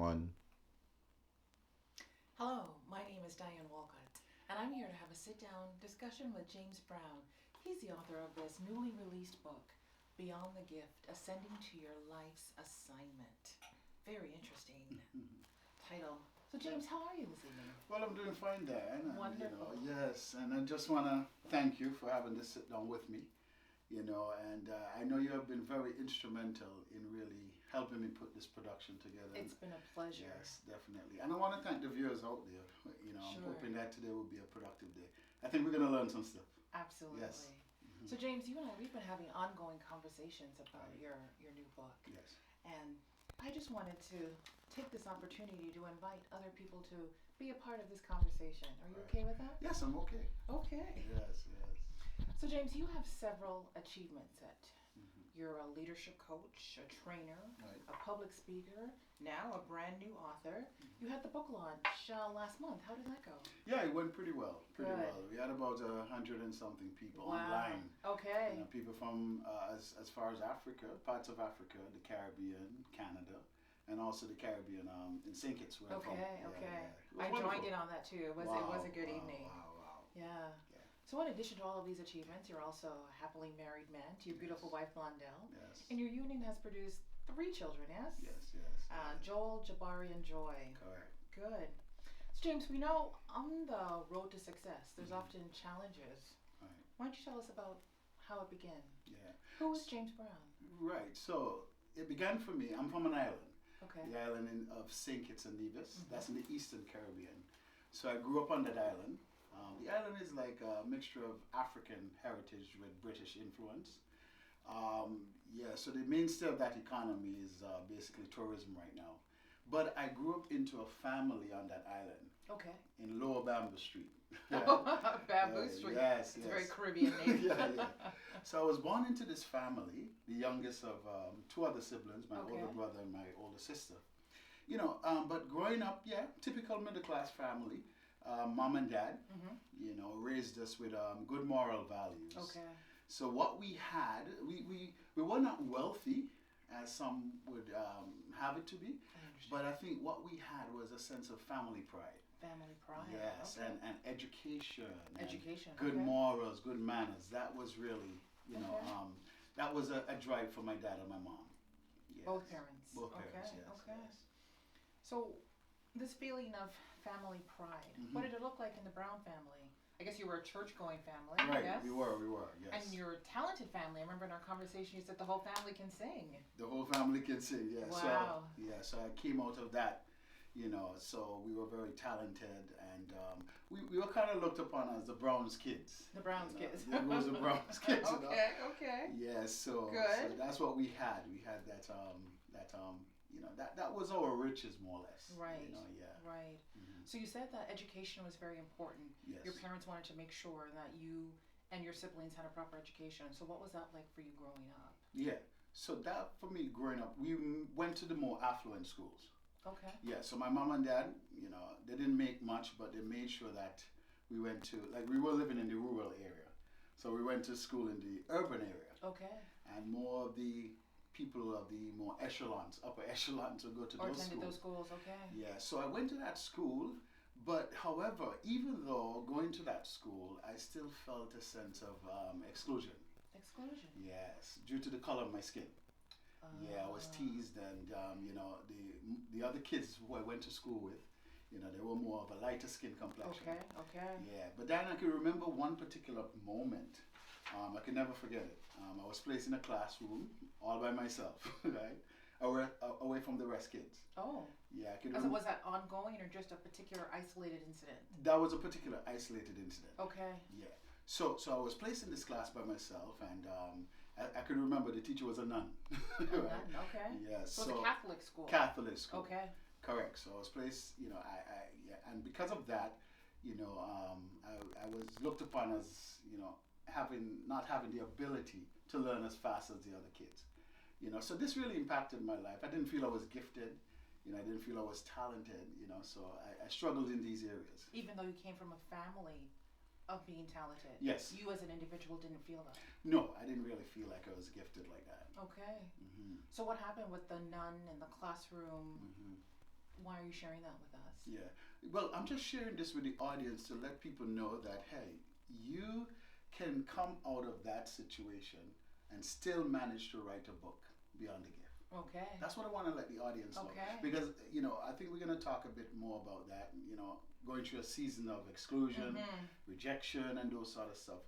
one. Hello, my name is Diane Walcott, and I'm here to have a sit down discussion with James Brown. He's the author of this newly released book, Beyond the Gift Ascending to Your Life's Assignment. Very interesting title. So, James, how are you this evening? Well, I'm doing fine, Dan. Wonderful. Yes, and I just want to thank you for having this sit down with me. And I know you have been very instrumental in really helping me put this production together. It's been a pleasure. Yes, definitely. And I want to thank the viewers out there. I'm Sure. hoping that today will be a productive day. I think we're going to learn some stuff. Absolutely. Yes. So, James, you and I, we've been having ongoing conversations about Right. your new book. Yes. And I just wanted to take this opportunity to invite other people to be a part of this conversation. Are you Right. okay with that? Yes, I'm okay. Okay. Yes, yes. So, James, you have several achievements at. Mhm. You're a leadership coach, a trainer, Right. a public speaker, now a brand new author. You had the book launch last month. How did that go? Yeah, it went pretty well. Pretty Good. well. We had about 100 and something people Wow. online. Okay. People from as far as Africa, parts of Africa, the Caribbean, Canada, and also the Caribbean in St. Kitts, where I'm from. Okay, Yeah, okay. yeah. It was I joined wonderful. in on that too. It was a good Wow, evening. Wow. Yeah. Yeah. So, in addition to all of these achievements, you're also a happily married man to your beautiful wife, Blondell. Yes. And your union has produced 3 children, yes? Yes. Joel, Jabari, and Joy. Correct. Good. So, James, we know on the road to success, there's Mhm. often challenges. Right. Why don't you tell us about how it began? Yeah. Who is James Brown? Right. So it began for me. I'm from an island. Okay. The island of St. Kitts and Nevis. Mhm. That's in the Eastern Caribbean. So I grew up on that island. The island is like a mixture of African heritage with British influence. So the mainstay of that economy is basically tourism right now. But I grew up into a family on that island Okay. in Lower Bamboo Street. Bamboo Yeah, Street. yes, It's a very yes. Caribbean name. Yeah. So I was born into this family, the youngest of 2 other siblings, my Okay. older brother and my older sister. But growing up, yeah, typical middle class family. Mom and dad, raised us with good moral values. Okay. So what we had, we were not wealthy, as some would have it to be, I understand. but I think what we had was a sense of family pride. Family pride. Yes, Okay. and education. and Education. good okay. morals, good manners. That was really, Okay. that was a drive for my dad and my mom. Yes. Both parents. Both parents, Okay. yes. Okay. Yes. So, this feeling of family pride, Mhm. what did it look like in the Brown family? I guess you were a church-going family, Right, yes? we were, yes. And you're a talented family. I remember in our conversation you said the whole family can sing. The whole family can sing, yeah. Wow. So I came out of that, so we were very talented, and we were kind of looked upon as the Browns kids. The Browns kids. There goes the Browns kids, Okay. Yes, so Good. that's what we had. We had that was our riches, more or less. Right. Yeah. Right. Mhm. So you said that education was very important. Yes. Your parents wanted to make sure that you and your siblings had a proper education. So what was that like for you growing up? Yeah. So that for me growing up, we went to the more affluent schools. Okay. Yeah. So my mom and dad, they didn't make much, but they made sure that we went to we were living in the rural area, so we went to school in the urban area, Okay. and more of the people of the more upper echelons would go to Or those attended schools. those schools. Okay. Yeah. So I went to that school. But however, even though going to that school, I still felt a sense of exclusion. Exclusion. Yes, due to the color of my skin. Yeah, I was teased, and the other kids who I went to school with, they were more of a lighter skin complexion. Okay. Okay. Yeah, but then I can remember one particular moment. I can never forget it. I was placed in a classroom all by myself, right, away from the rest kids. Oh. Yeah, I can. Was that ongoing or just a particular isolated incident? That was a particular isolated incident. Okay. Yeah. So I was placed in this class by myself, and I could remember the teacher was a nun. Oh, Right? none. Okay. Yeah. So it was a Catholic school. Catholic school. Okay. Correct. So I was placed, and because of that, I was looked upon as, not having the ability to learn as fast as the other kids. So this really impacted my life. I didn't feel I was gifted. I didn't feel I was talented. So I struggled in these areas. Even though you came from a family of being talented. Yes. You as an individual didn't feel that. No, I didn't really feel like I was gifted like that. Okay. Hmm So what happened with the nun in the classroom? hmm why are you sharing that with us? Yeah. Well, I'm just sharing this with the audience to let people know that, hey, you can come out of that situation and still manage to write a book beyond the gift. Okay. That's what I want to let the audience know. Okay. Because, I think we're going to talk a bit more about that, going through a season of exclusion, rejection, and those sort of stuff.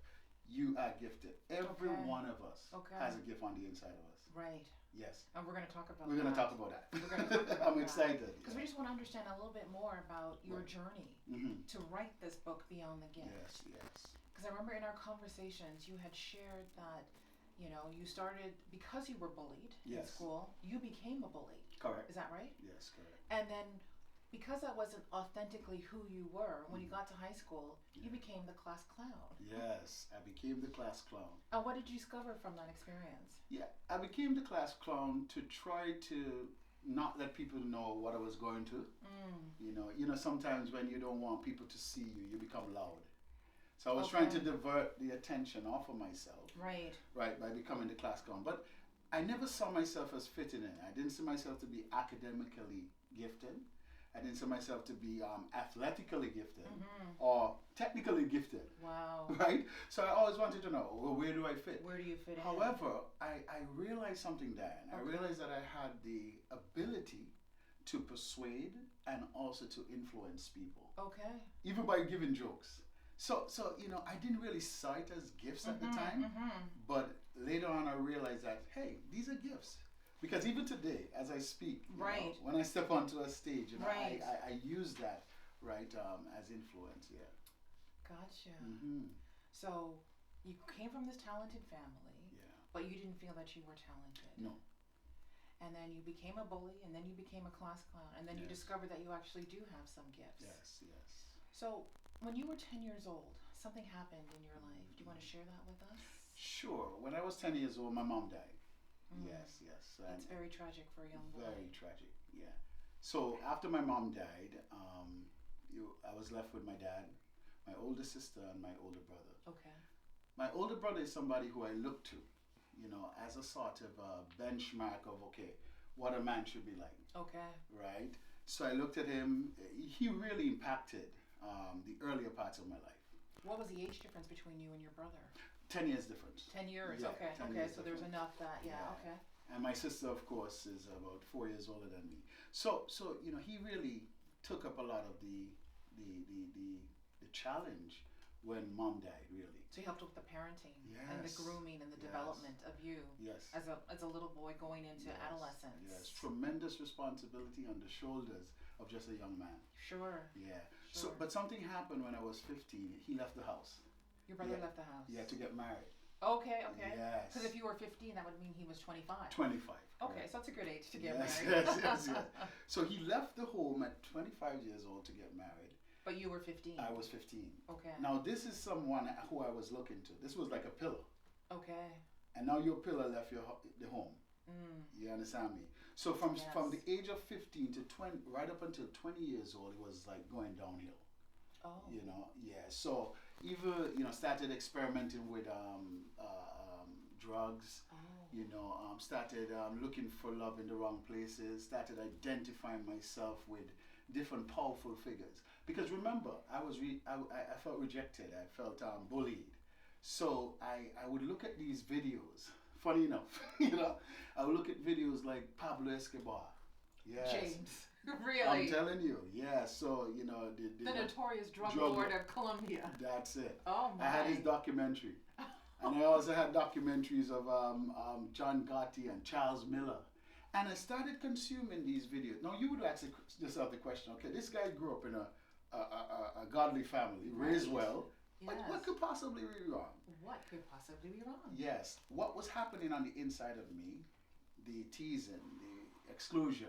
You are gifted. Every one of us has a gift on the inside of us. Right. Yes. And we're going to talk about We're that. going to talk about that. We're going to talk about I'm excited. Because we just want to understand a little bit more about your journey to write this book, Beyond the Gift. Yes, yes. Because I remember in our conversations, you had shared that, you started, because you were bullied in school, you became a bully. Correct. Is that right? Yes, correct. And then, because that wasn't authentically who you were, when you got to high school, you became the class clown. Yes, I became the class clown. And what did you discover from that experience? Yeah, I became the class clown to try to not let people know what I was going to. Sometimes when you don't want people to see you, you become loud. So I was trying to divert the attention off of myself. Right. Right, by becoming the class clown. But I never saw myself as fitting in. I didn't see myself to be academically gifted. I didn't see myself to be athletically gifted or technically gifted. Wow. Right? So I always wanted to know, well, where do I fit? Where do you fit in? However, I realized something, Diane. I realized that I had the ability to persuade and also to influence people. Okay. Even by giving jokes. So I didn't really sight as gifts at the time, but later on I realized that, hey, these are gifts. Because even today, as I speak, when I step onto a stage, I use that, as influence, Gotcha. So you came from this talented family, but you didn't feel that you were talented. No. And then you became a bully, and then you became a class clown, and then you discovered that you actually do have some gifts. Yes, yes. So when you were 10 years old, something happened in your life. Do you want to share that with us? Sure. When I was 10 years old, my mom died. Yes. That's very tragic for a young boy. Very tragic, yeah. So after my mom died, I was left with my dad, my older sister, and my older brother. Okay. My older brother is somebody who I look to, as a sort of a benchmark of, okay, what a man should be like. Okay. Right? So I looked at him. He really impacted the earlier parts of my life. What was the age difference between you and your brother? 10 years difference. 10 years, Yeah, okay. 10 Okay, years so there's difference. enough that, okay. And my sister, of course, is about 4 years older than me. So he really took up a lot of the challenge when mom died, really. So you helped with the parenting and the Yes. grooming and the Yes. development of you Yes. as a little boy going into Yes. adolescence. Yes, tremendous responsibility on the shoulders of just a young man. Sure. Yeah. Sure. So, but something happened when I was 15. He left the house. Your brother left the house. Yeah, to get married. Okay. Yes. Because if you were 15, that would mean he was 25. 25. Okay, correct. so that's a good age to get Yes, married. yes. So he left the home at 25 years old to get married. But you were 15. I was 15. Okay. Now this is someone who I was looking to. This was like a pillar. Okay. And now your pillar left the home. You understand me? So from the age of 15 to 20, right up until 20 years old, it was like going downhill. Oh. So even started experimenting with drugs. Oh. Started looking for love in the wrong places. Started identifying myself with different powerful figures. Because remember, I felt rejected. I felt bullied. So I would look at these videos. Funny enough, I would look at videos like Pablo Escobar. Yes. James. Really? I'm telling you, yeah. So the notorious drug lord of Colombia. That's it. Oh my! I had his documentary, and I also had documentaries of John Gotti and Charles Miller, and I started consuming these videos. Now you would ask yourself the question: okay, this guy grew up in a godly family, raised well. Yes. What could possibly be wrong? What could possibly be wrong? Yes. What was happening on the inside of me, the teasing, the exclusion,